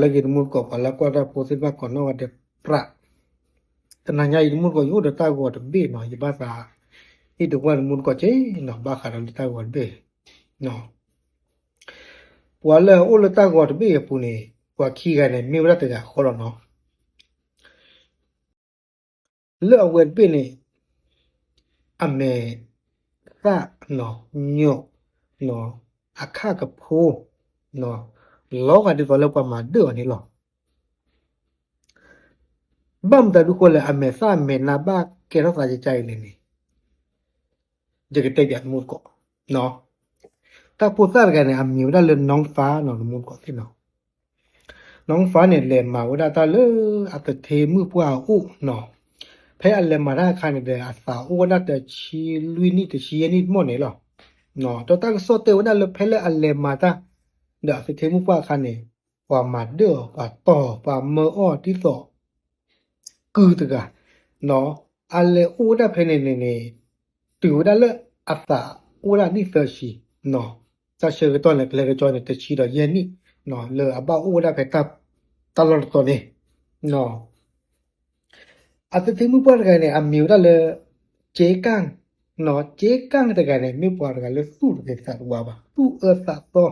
lagi rumur ko pala ko ada posit ba kono ada pra tenanya rumur ko yu da ta ko da be no yi ba sa itu ko rumur ko che no ba kha da ta ko be no wala o la ta ko da be pu ni ko khi ga ne mi ra ta ja ko lo no le awe be ni ame sa no nyo no akha ka pho no lo ga di ko lo pa ma de ni lo bam da du ko le ame sa me na ba ke ra sa ja ni ni je ke te ja mu ko no ta pu sa ga ne am mi da le nong fa no mu ko ti noน้องฟ้าเนี่ยแลนมาว่าตาเลอัตเทมือพวาอุเนาะเพออันเลมาได้คันเดอาสาอุว่าแต่ชีลุยนี่แต่ชีนี่หมดเนี่ยหรอเนาะตัวตั้งโซเตว่าได้เลยเพออันเลมาตาเดอัตเทมือพวาคันเนี่ยว่ามาเด้อว่าต่อว่าเมออ้อที่สอคือตะกะเนาะอันเลอุได้เพเนี่ยตือได้เลยอาสาอุได้นี่เซอร์ชีเนาะจะเชื่อตัวเนี่ยเลยก็จอยเนี่ยแต่ชีดอกเย็นนี่เนาะเลยอาบ้าอุได้เพตับตลอดตัวนี้เนาะอาจจะถึงมือปอดกันเนี่ยอามิวได้เลยเจ๊กังเนาะเจ๊กังแต่กันเนี่ยมือปอดกันเลยสู้กับสัตว์ว่าบ้าสู้สัตว์ตัว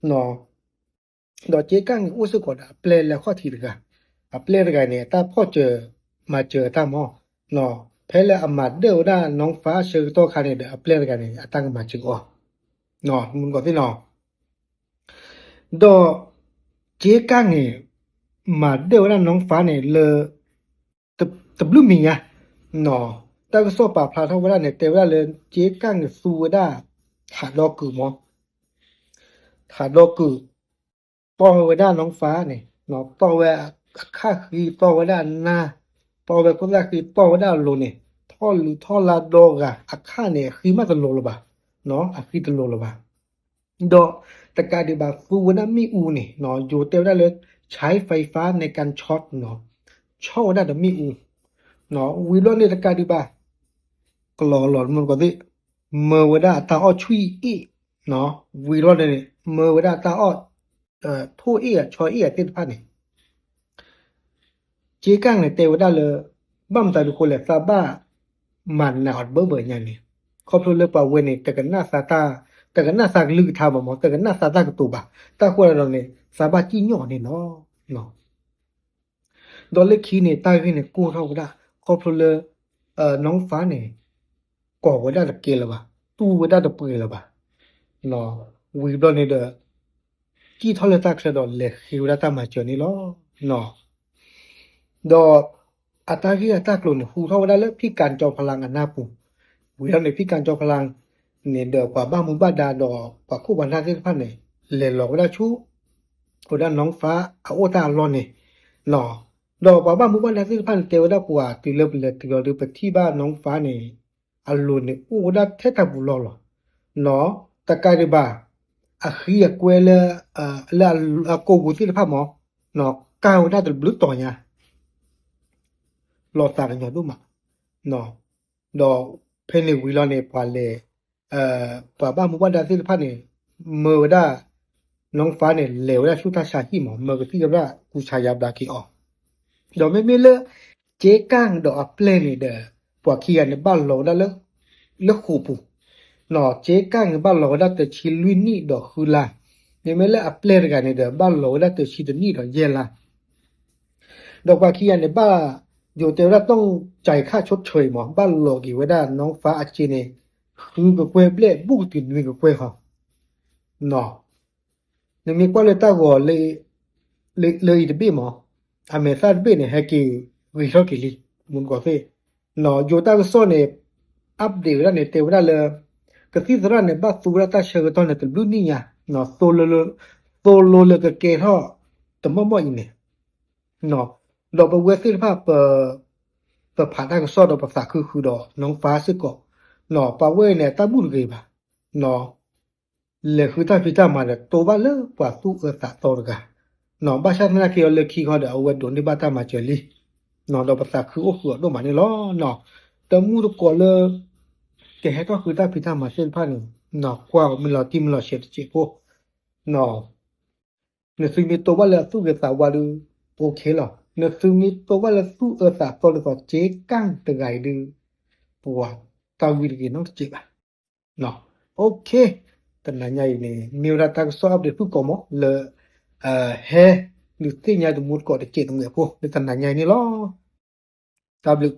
เนาะดอกเจ๊กังอุสุกอดเปลแล้วข้อที่ตะกันเปลกันเนี่ยถ้าพ่อเจอมาเจอตามอเนาะเพลอามาเดอได้น้องฟ้าเชื่อตัวคันเนี่ยเปลกันเนี่ยตั้งมาจึงอ๋อเนาะมึงก็ที่เนาะดอกเจ๊กังเนี่ยมาเดี๋ยวนั้นน้องฟ้าเนี่ยเลยตะบลูมีอ่ะเนาะแต่ก็สอบปากพลาดเท่าเวลาเนี่ยแต่เวลาเลยเจ๊กั้งเนี่ยสู้ได้ขาดดอกกือมั้งขาดดอกกือต่อเวลาน้องฟ้าเนี่ยเนาะต่อเวลาค่าคือต่อเวลาหน้าต่อเวลาก็ได้คือต่อเวลาโลเนี่ยท่อหรือท่อลาดอกอะค่าเนี่ยคือมาตะโลหรือเปล่าเนาะคือตะโลหรือเปล่าดอกตะการดีบาฟูนะมีอูเนี่ยเนาะอยู่เต็มได้เลยใช้ไฟฟ้าในการช็อตเนาะช็อตได้แต่มีอูเนาะวิโรจน์ในตะการดีบากลอหลอนมันก็ดิเมื่อเวลาตาอ้อชุยอีเนาะวิโรจน์เนี่ยเมื่อเวลาตาอ้อทู่อีชอยอีติดพันเนี่ยเจ๊กังเนี่ยเตวได้เลยบั้มตาดูคนแหละซาบ้ามันหนาอดเบื่ออย่างนี้ครอบครัวเลือกป่าเวเนี่ยแต่กันหน้าซาตาแต่กันหน้าซากลือทาบ่หมอแต่กันหน้าซาตากระตูบะตาควรเราเนี่ยซาบ้าจี้หย่อเนี่ยเนาะเนาะดอลเลคีเนี่ยใต้เนี่ยกู้เท่าก็ได้ครอบครัวเลยน้องฟ้าเนี่ยก่อไว้ได้ตะเกียบแล้วป่ะตู้ไว้ได้ตะเปื่อยแล้วป่ะเนาะวิดอนเนี่ยเด้อกี่เท่าเลยตากเสดอเลยคิวได้ตามมาเจอนี่ล้อเนาะดออัตราที่อัตรากลุ่นหูเท่าได้แล้วพี่การจอมพลังอันหน้าปุ่มวิดอนเนี่ยพี่การจอมพลังเนี่ยเด้อกว่าบ้ามุบ้าดาดอกว่าคู่บันทัดที่พันเนี่ยเลยหลอกได้ชู้คนด้านน้องฟ้าเอาโอตาล้อเนี่ยเนาะดอกว่าบ้ามุบ้าดาที่พันเตวได้ปัวตีเล็บเลยตีเราดูไปที่บ้านน้องฟ้าเนี่ยอารมณ์เนี่ยโอ้ได้เทตับุลอเนาะตะการิบาอะขี้อะกวยเลยละโกบุที่พันหมอเนาะก้าวได้แต่บลุตต่อเนี่ยหลอดตากันอยู่ดูมาเนาะดอกเพนวิลอนเนี่ยพาเลยป่าบ้ามุบ้าดาที่พันเนี่ยเมื่อได้น้องฟ้าเนี่ยเหลวได้ชุดตาชาที่หมอเมื่อที่จะได้กูชายาบดากีออกดอกไม่มีเลยเจ๊ก้างดอกเปลนี่เด้อปวกเขียนในบ้านเราได้เลยขู่ปูเนาะเจ๊ก้างในบ้านเราได้แต่ชิลุยนี่ดอกคือละเนี่ยไม่เลยอัปเปลกันเนี่ยเด้อบ้านเราได้แต่ชิดนี่ดอกเย็นละดอกปวกเขียนในบ้านอยู่แต่ว่าต้องจ่ายค่าชดเชยหมอบ้านเรากี่ไว้ได้น้องฟ้าอาจีเนี่ยคือกับเวเบลบุกติดวิ่งกับเวเขาเนาะเนี่ยมีความเลยตาก็เลยอีกบีหมออเมซาบีเนี่ยให้กี่วิเคราะห์กี่ลิมุนกว่าเฟ่เนาะอยู่ตาก็โซเนี่ยอัปเดตแล้วเนี่ยเทวดาเลยก็ที่สระเนี่ยบ้าสุราตาเชื่อตอนเนี่ยตบลูนี่ยเนาะโซโลเลยก็เกท่อแต่มั่วๆอีเนี่ยเนาะดอกเวสิภาพผ่านได้ก็ซอดอกภาษาคือดอกน้องฟ้าซึกก็เนาะปาเวเนี่ยตาบุญเกบะเนาะเลยคือตาพิจารณาเนี่ยตัวบ้าเลยกว่าตู้สะตอร์กะเนาะบ้าชาตินาเกี่ยวเลยขี้เขาเดี๋ยวเอาไว้โดนที่บ้านตามาเจอลี่เนาะดอกภาษาคือโอ้โหดอกมันนี่ล้อเนาะแต่มูตก่อนเลยแกให้ก็คือตาพิจารณาเส้นพันเนาะกว่ามันเราที่มันเราเช็ดเจ็บพวกเนาะ Nesumi to wala su ge sa wa du okay lo. Nesumi to wala su sa to le so je kang de gai du. Bua ta wi ge no che ba. No. Okay. Tana nyai ni miura ta so up de fu ko mo le he lu ti nya de mut ko de che dong le po. De tana nyai ni lo. Ta blu